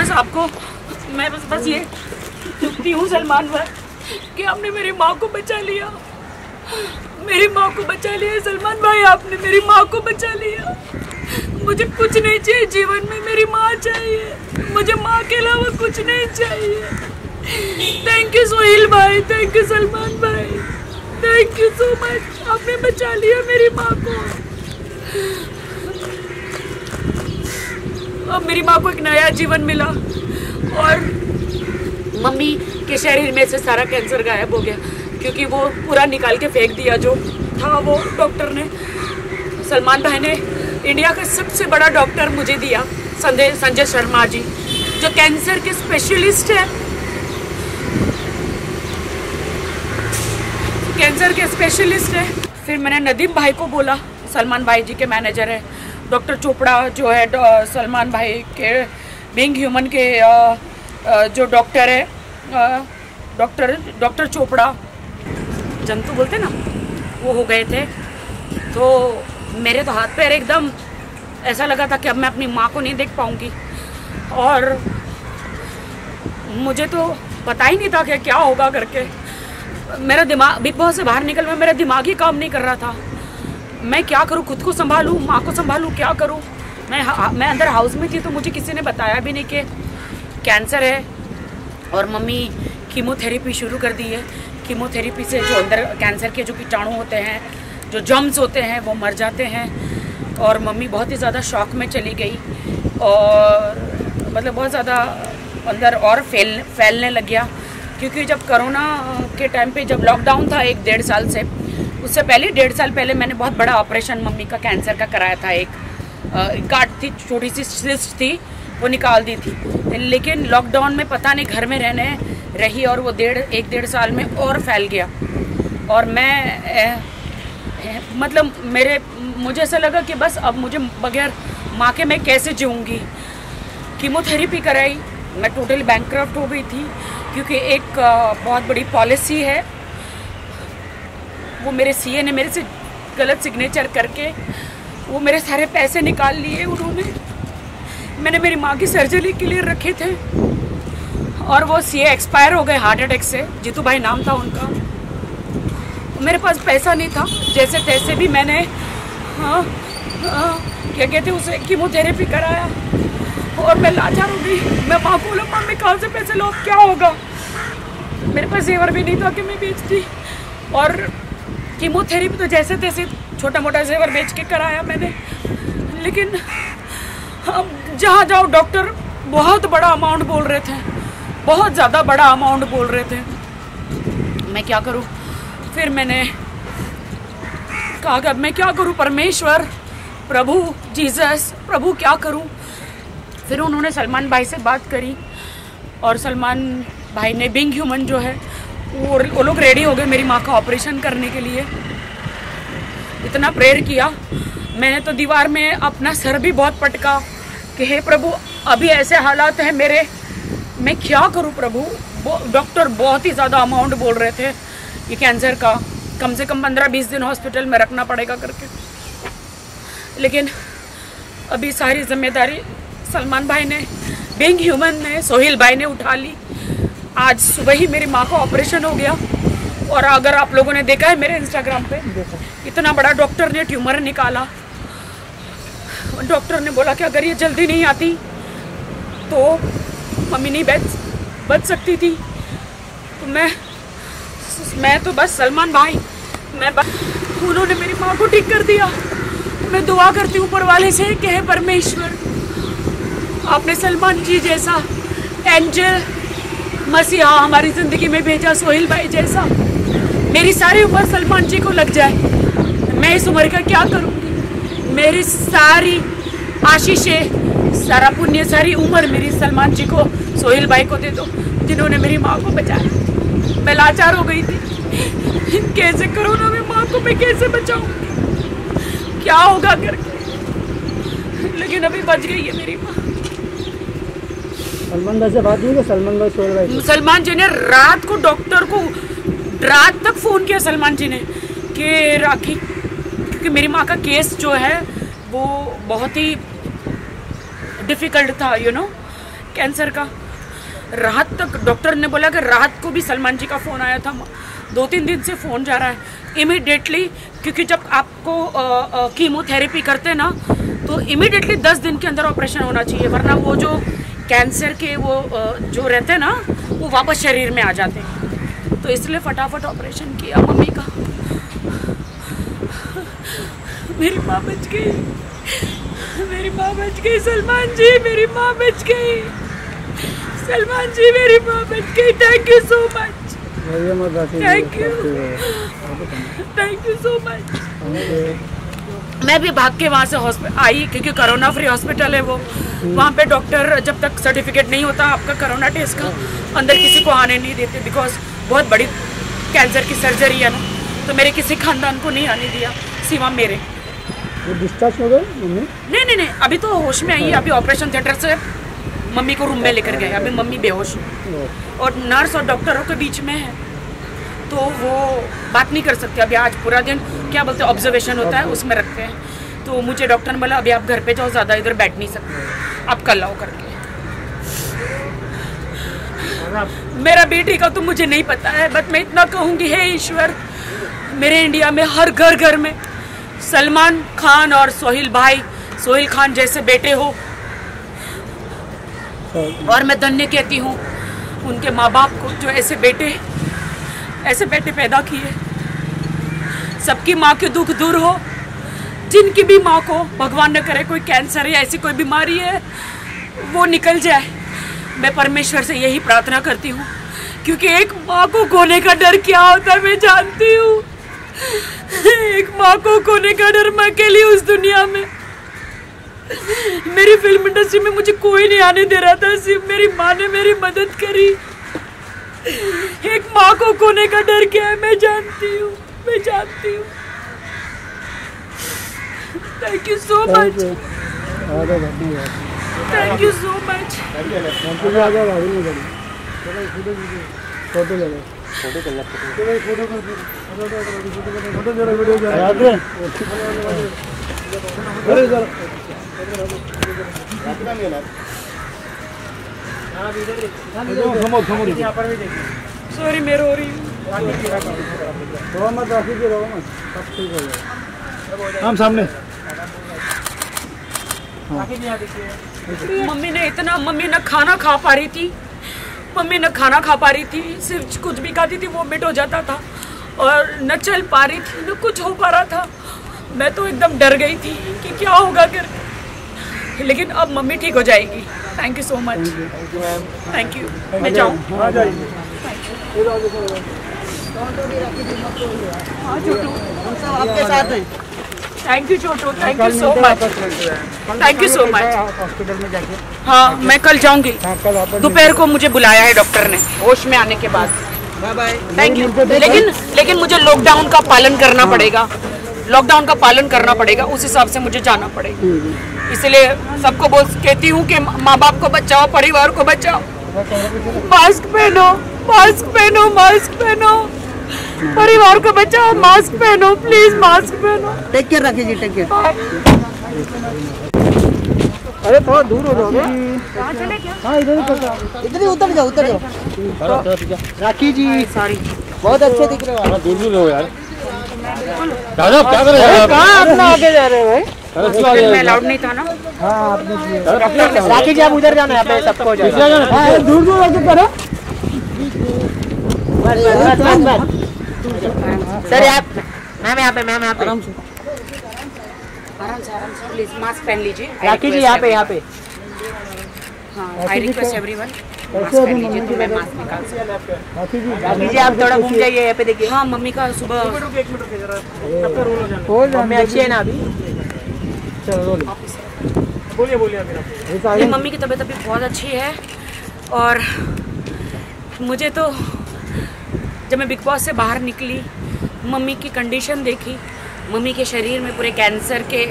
बस आपको मैं बस ये दुखती हूँ सलमान भाई कि आपने मेरी माँ को बचा लिया, मेरी माँ को बचा लिया सलमान भाई, आपने मेरी माँ को बचा लिया। मुझे कुछ नहीं चाहिए जीवन में, मेरी माँ चाहिए मुझे, माँ के अलावा कुछ नहीं चाहिए। थैंक यू सोहेल भाई, थैंक यू सलमान भाई, थैंक यू सो मच, आपने बचा लिया मेरी माँ को। अब मेरी माँ को एक नया जीवन मिला और मम्मी के शरीर में से सारा कैंसर गायब हो गया, क्योंकि वो पूरा निकाल के फेंक दिया जो था वो डॉक्टर ने। सलमान भाई ने इंडिया का सबसे बड़ा डॉक्टर मुझे दिया, संजय शर्मा जी, जो कैंसर के स्पेशलिस्ट है, कैंसर के स्पेशलिस्ट है। फिर मैंने नदीम भाई को बोला, सलमान भाई जी के मैनेजर है, डॉक्टर चोपड़ा जो है सलमान भाई के बीइंग ह्यूमन के जो डॉक्टर है, डॉक्टर चोपड़ा जंतु बोलते ना, वो हो गए थे। तो मेरे तो हाथ पैर एकदम ऐसा लगा था कि अब मैं अपनी माँ को नहीं देख पाऊँगी, और मुझे तो पता ही नहीं था कि क्या होगा करके। मेरा दिमाग बिग बॉस से बाहर निकल में मेरा दिमाग ही काम नहीं कर रहा था। मैं क्या करूँ, खुद को संभालूँ, माँ को संभालूँ, क्या करूँ। मैं अंदर हाउस में थी तो मुझे किसी ने बताया भी नहीं कि कैंसर है, और मम्मी कीमोथेरेपी शुरू कर दी है। कीमोथेरेपी से जो अंदर कैंसर के जो कीटाणु होते हैं, जो जर्म्स होते हैं, वो मर जाते हैं। और मम्मी बहुत ही ज़्यादा शॉक में चली गई, और मतलब बहुत ज़्यादा अंदर और फैलने लग गया। क्योंकि जब कोरोना के टाइम पे जब लॉकडाउन था 1-1.5 साल से, उससे पहले 1.5 साल पहले मैंने बहुत बड़ा ऑपरेशन मम्मी का कैंसर का कराया था। एक गांठ थी, छोटी सी सिस्ट थी, वो निकाल दी थी। लेकिन लॉकडाउन में पता नहीं घर में रहने रही, और वो 1-1.5 साल में और फैल गया। और मैं मतलब मुझे ऐसा लगा कि बस अब मुझे बगैर माँ के मैं कैसे जीऊँगी। कीमोथेरेपी कराई, मैं टोटली बैंकक्रफ्ट हो गई थी, क्योंकि एक बहुत बड़ी पॉलिसी है, वो मेरे सीए ने मेरे से गलत सिग्नेचर करके वो मेरे सारे पैसे निकाल लिए उन्होंने। मैंने मेरी माँ की सर्जरी के लिए रखे थे, और वो सीए एक्सपायर हो गए हार्ट अटैक से। जीतू भाई नाम था उनका। मेरे पास पैसा नहीं था, जैसे तैसे भी मैंने क्या कहते उसे कीमोथेरेपी कराया, और मैं लाचार हो गई। मैं माँ को बोला, माँ मैं कहाँ से पैसे लो, क्या होगा। मेरे पास जेवर भी नहीं था कि मैं बेचती, और कीमोथेरेपी तो जैसे तैसे छोटा मोटा जेवर बेच के कराया मैंने। लेकिन अब जहाँ जाओ डॉक्टर बहुत बड़ा अमाउंट बोल रहे थे, बहुत ज़्यादा बड़ा अमाउंट बोल रहे थे। मैं क्या करूँ। फिर मैंने कहा कि अब मैं क्या करूँ, परमेश्वर, प्रभु जीसस, प्रभु क्या करूँ। फिर उन्होंने सलमान भाई से बात करी, और सलमान भाई ने बीइंग ह्यूमन जो है वो लोग रेडी हो गए मेरी माँ का ऑपरेशन करने के लिए। इतना प्रेयर किया मैंने तो दीवार में अपना सर भी बहुत पटका कि हे प्रभु, अभी ऐसे हालात हैं मेरे, मैं क्या करूँ प्रभु। डॉक्टर बहुत ही ज़्यादा अमाउंट बोल रहे थे ये कैंसर का, कम से कम 15-20 दिन हॉस्पिटल में रखना पड़ेगा करके। लेकिन अभी सारी जिम्मेदारी सलमान भाई ने, बीइंग ह्यूमन ने, सोहेल भाई ने उठा ली। आज सुबह ही मेरी माँ का ऑपरेशन हो गया, और अगर आप लोगों ने देखा है मेरे इंस्टाग्राम पे, इतना बड़ा डॉक्टर ने ट्यूमर निकाला। डॉक्टर ने बोला कि अगर ये जल्दी नहीं आती तो मम्मी नहीं बच सकती थी। तो मैं तो बस सलमान भाई, उन्होंने मेरी माँ को ठीक कर दिया। मैं दुआ करती हूँ ऊपर वाले से कि हे परमेश्वर, आपने सलमान जी जैसा एंजल मसीहा हमारी ज़िंदगी में भेजा, सोहेल भाई जैसा। मेरी सारी उम्र सलमान जी को लग जाए, मैं इस उम्र का क्या करूँगी। मेरी सारी आशीषें, सारा पुण्य, सारी उम्र मेरी सलमान जी को, सोहेल भाई को दे दो, जिन्होंने मेरी माँ को बचाया। मैं लाचार हो गई थी, कैसे कोरोना में माँ को मैं कैसे बचाऊँगी, क्या होगा करके। लेकिन अभी बच गई है मेरी माँ। सलमान भाई से बात नहीं की? सलमान भाई, सोहेल भाई, सलमान जी ने रात को डॉक्टर को रात तक फ़ोन किया सलमान जी ने कि राखी, क्योंकि मेरी माँ का केस जो है वो बहुत ही डिफ़िकल्ट था, कैंसर का। रात तक डॉक्टर ने बोला कि रात को भी सलमान जी का फ़ोन आया था, 2-3 दिन से फ़ोन जा रहा है। इमीडिएटली, क्योंकि जब आपको कीमोथेरेपी करते ना तो इमीडिएटली 10 दिन के अंदर ऑपरेशन होना चाहिए, वरना वो जो कैंसर के वो जो रहते हैं ना वो वापस शरीर में आ जाते हैं। तो इसलिए फटाफट ऑपरेशन किया मम्मी का। मेरी माँ बच गई, मेरी माँ बच गई। सलमान जी, मेरी माँ बच गई। सलमान जी, मेरी माँ बच गई। Thank you so much, thank you, thank you so much. मैं भी भाग के वहाँ से हॉस्पिटल आई, क्योंकि कोरोना फ्री हॉस्पिटल है वो। वहाँ पे डॉक्टर जब तक सर्टिफिकेट नहीं होता आपका कोरोना टेस्ट का, अंदर किसी को आने नहीं देते, बिकॉज बहुत बड़ी कैंसर की सर्जरी है ना। तो मेरे किसी खानदान को नहीं आने दिया सिवा मेरे। वो डिस्चार्ज हो गए मम्मी? नहीं, अभी तो होश में आई है। अभी ऑपरेशन थिएटर से मम्मी को रूम में लेकर गए। अभी मम्मी बेहोश है और नर्स और डॉक्टरों के बीच में है, तो वो बात नहीं कर सकते। अभी आज पूरा दिन क्या बोलते हैं ऑब्जर्वेशन होता है, उसमें रखते हैं। तो मुझे डॉक्टर ने बोला अभी आप घर पे जाओ, ज़्यादा इधर बैठ नहीं सकते, आप कल आओ करके। मेरा बेटी का तो मुझे नहीं पता है, बट मैं इतना कहूँगी, हे ईश्वर, मेरे इंडिया में हर घर में सलमान खान और सोहेल खान जैसे बेटे हो। और मैं धन्य कहती हूँ उनके माँ बाप को जो ऐसे बेटे पैदा किए। सबकी माँ के दुख दूर हो, जिनकी भी माँ को भगवान न करे कोई कैंसर या ऐसी कोई बीमारी है वो निकल जाए। मैं परमेश्वर से यही प्रार्थना करती हूँ, क्योंकि एक माँ को खोने का डर क्या होता है मैं जानती हूँ। एक माँ को खोने का डर, मैं अकेली उस दुनिया में। मेरी फिल्म इंडस्ट्री में मुझे कोई नहीं आने दे रहा था, सिर्फ मेरी माँ ने मेरी मदद करी। एक माँ को खोने का डर क्या है मैं जानती हूँ। Thank you so much, thank you so much. Sorry, मैं रो रही हूँ। हम सामने मम्मी ना खाना खा पा रही थी। मम्मी न खाना खा पा रही थी, सिर्फ कुछ भी खाती थी वोमिट हो जाता था, और न चल पा रही थी, न कुछ हो पा रहा था। मैं तो एकदम डर गई थी कि क्या होगा करके, लेकिन अब मम्मी ठीक हो जाएगी। Thank you so much, thank you. मैं जाऊँ? हाँ छोटू, आपके साथ हैं। Thank you Chhotu, thank you so much, thank you so much. Hospital में जाके, हाँ मैं कल जाऊंगी। दोपहर को मुझे बुलाया है डॉक्टर ने, होश में आने के बाद। Bye bye, thank you. लेकिन मुझे लॉकडाउन का पालन करना पड़ेगा, लॉकडाउन का पालन करना पड़ेगा, उस हिसाब से मुझे जाना पड़ेगा। इसलिए सबको कहती हूँ कि माँ बाप को बचाओ, परिवार को बचाओ, मास्क पहनो, मास्क पहनो, मास्क पहनो, परिवार को बचाओ, मास्क पहनो, प्लीज मास्क पहनो। टेक केयर रखिए जी, टेक केयर। अरे थोड़ा दूर हो जाओगे। हाँ इधर ही उतर जाओ। राखी जी सॉरी, बहुत अच्छे दिख रहे हो। दूर हो यार दादा, क्या कर रहे हैं? कहाँ अपना आगे जा रहे हो भाई? में अलाउड नहीं था ना। हाँ आपने राखी जी आप उधर जाना है, सबको दूर होके करो सर। आप मैम यहाँ पे, आराम से प्लीज मास्क पहन लीजिए। राखी जी यहाँ पे। हाँ, आई रिक्वेस्ट एवरीवन मास्क पहन लीजिए, तो मैं मास्क निकाल सकूँ। राखी जी आप थोड़ा घूम जाइए, यहाँ पे देखिए। हाँ मम्मी का सुबह मम्मी अच्छी है ना अभी? चलो बोलिए। मम्मी की तबीयत अभी बहुत अच्छी है, और मुझे तो जब मैं बिग बॉस से बाहर निकली, मम्मी की कंडीशन देखी, मम्मी के शरीर में पूरे कैंसर के